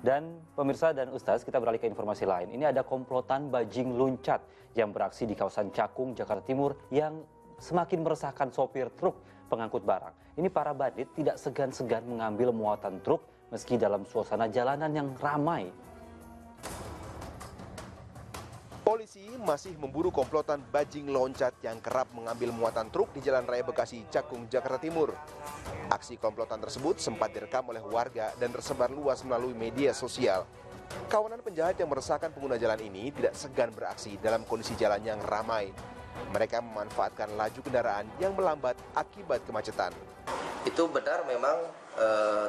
Dan pemirsa dan Ustaz, kita beralih ke informasi lain. Ini ada komplotan bajing loncat yang beraksi di kawasan Cakung, Jakarta Timur yang semakin meresahkan sopir truk pengangkut barang. Ini para bandit tidak segan-segan mengambil muatan truk meski dalam suasana jalanan yang ramai. Polisi masih memburu komplotan bajing loncat yang kerap mengambil muatan truk di Jalan Raya Bekasi, Cakung, Jakarta Timur. Aksi komplotan tersebut sempat direkam oleh warga dan tersebar luas melalui media sosial. Kawanan penjahat yang meresahkan pengguna jalan ini tidak segan beraksi dalam kondisi jalan yang ramai. Mereka memanfaatkan laju kendaraan yang melambat akibat kemacetan. Itu benar memang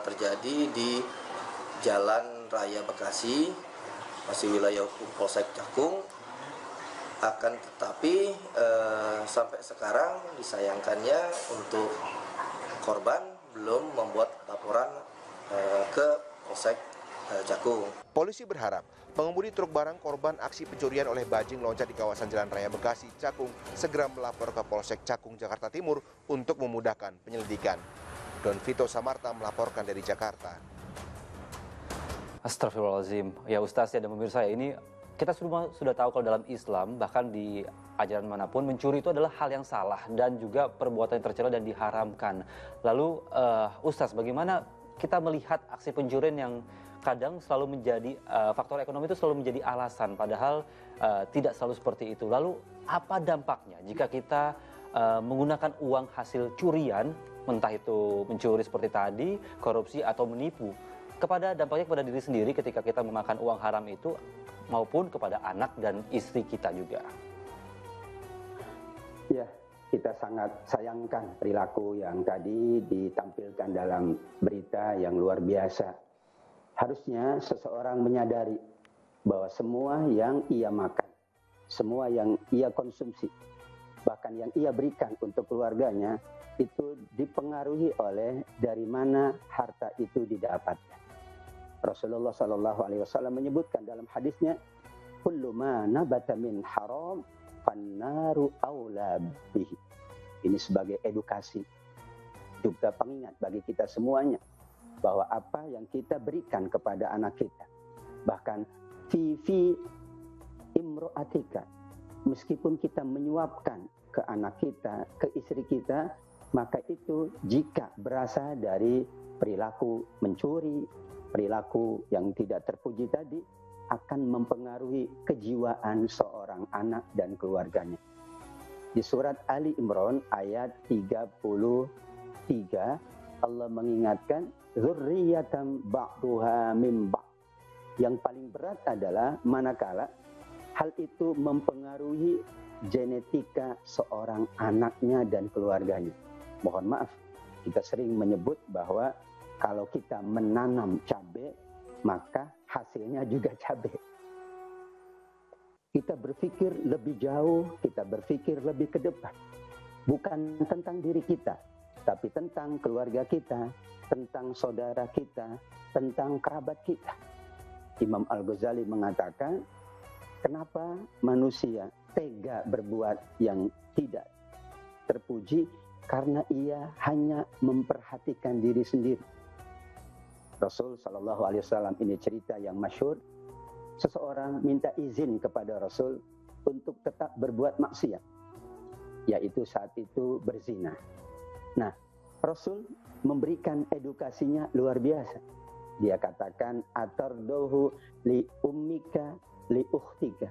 terjadi di Jalan Raya Bekasi, masih wilayah hukum Polsek Cakung. Akan tetapi sampai sekarang disayangkannya untuk korban belum membuat laporan ke Polsek Cakung. Polisi berharap pengemudi truk barang korban aksi pencurian oleh bajing loncat di kawasan Jalan Raya Bekasi, Cakung segera melapor ke Polsek Cakung, Jakarta Timur untuk memudahkan penyelidikan. Don Vito Samarta melaporkan dari Jakarta. Astagfirullahaladzim. Ya Ustaz ya dan pemirsa ya, ini kita sudah tahu kalau dalam Islam bahkan di ajaran manapun mencuri itu adalah hal yang salah dan juga perbuatan yang tercela dan diharamkan. Lalu Ustaz, bagaimana kita melihat aksi pencurian yang kadang selalu menjadi faktor ekonomi itu selalu menjadi alasan padahal tidak selalu seperti itu. Lalu apa dampaknya jika kita menggunakan uang hasil curian, entah itu mencuri seperti tadi, korupsi atau menipu, dampaknya kepada diri sendiri ketika kita memakan uang haram itu maupun kepada anak dan istri kita juga. Ya, kita sangat sayangkan perilaku yang tadi ditampilkan dalam berita yang luar biasa. Harusnya seseorang menyadari bahwa semua yang ia makan, semua yang ia konsumsi, bahkan yang ia berikan untuk keluarganya, itu dipengaruhi oleh dari mana harta itu didapatkan. Rasulullah SAW menyebutkan dalam hadisnya, kullu ma nabata min haram fannaru aula bihi. Ini sebagai edukasi, juga pengingat bagi kita semuanya bahwa apa yang kita berikan kepada anak kita, bahkan fi imro'atika, meskipun kita menyuapkan ke anak kita, ke istri kita, maka itu jika berasal dari perilaku mencuri, perilaku yang tidak terpuji tadi, akan mempengaruhi kejiwaan seorang anak dan keluarganya. Di surat Ali Imran ayat 33, Allah mengingatkan, dzurriyyatan ba'duha min ba'd. Yang paling berat adalah manakala hal itu mempengaruhi genetika seorang anaknya dan keluarganya. Mohon maaf, kita sering menyebut bahwa kalau kita menanam cabai, maka hasilnya juga cabai. Kita berpikir lebih jauh, kita berpikir lebih ke depan. Bukan tentang diri kita, tapi tentang keluarga kita, tentang saudara kita, tentang kerabat kita. Imam Al-Ghazali mengatakan, kenapa manusia tega berbuat yang tidak terpuji? Karena ia hanya memperhatikan diri sendiri. Rasul SAW ini cerita yang masyhur. Seseorang minta izin kepada Rasul untuk tetap berbuat maksiat, yaitu saat itu berzina. Nah, Rasul memberikan edukasinya luar biasa. Dia katakan, atardohu li ummika li ukhtika.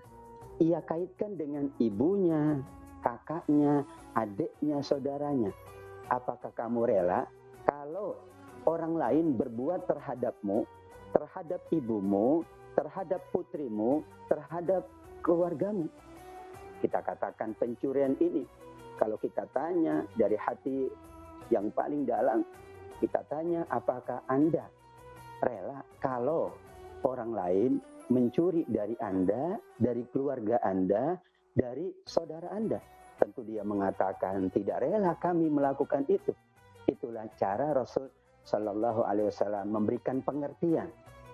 Ia kaitkan dengan ibunya, kakaknya, adiknya, saudaranya. Apakah kamu rela kalau orang lain berbuat terhadapmu, terhadap ibumu, terhadap putrimu, terhadap keluargamu? Kita katakan pencurian ini, kalau kita tanya dari hati yang paling dalam, kita tanya, apakah Anda rela kalau orang lain mencuri dari Anda, dari keluarga Anda, dari saudara Anda? Tentu dia mengatakan, tidak rela kami melakukan itu. Itulah cara Rasul Sallallahu Alaihi Wasallam memberikan pengertian.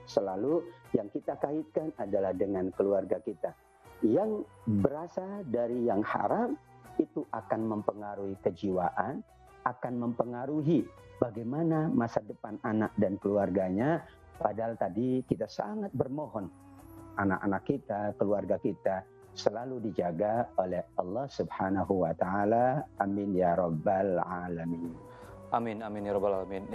Selalu yang kita kaitkan adalah dengan keluarga kita. Yang berasal dari yang haram itu akan mempengaruhi kejiwaan, akan mempengaruhi bagaimana masa depan anak dan keluarganya, Padahal tadi kita sangat bermohon anak-anak kita, keluarga kita selalu dijaga oleh Allah Subhanahu wa taala. Amin ya rabbal alamin. Amin, amin ya rabbal alamin.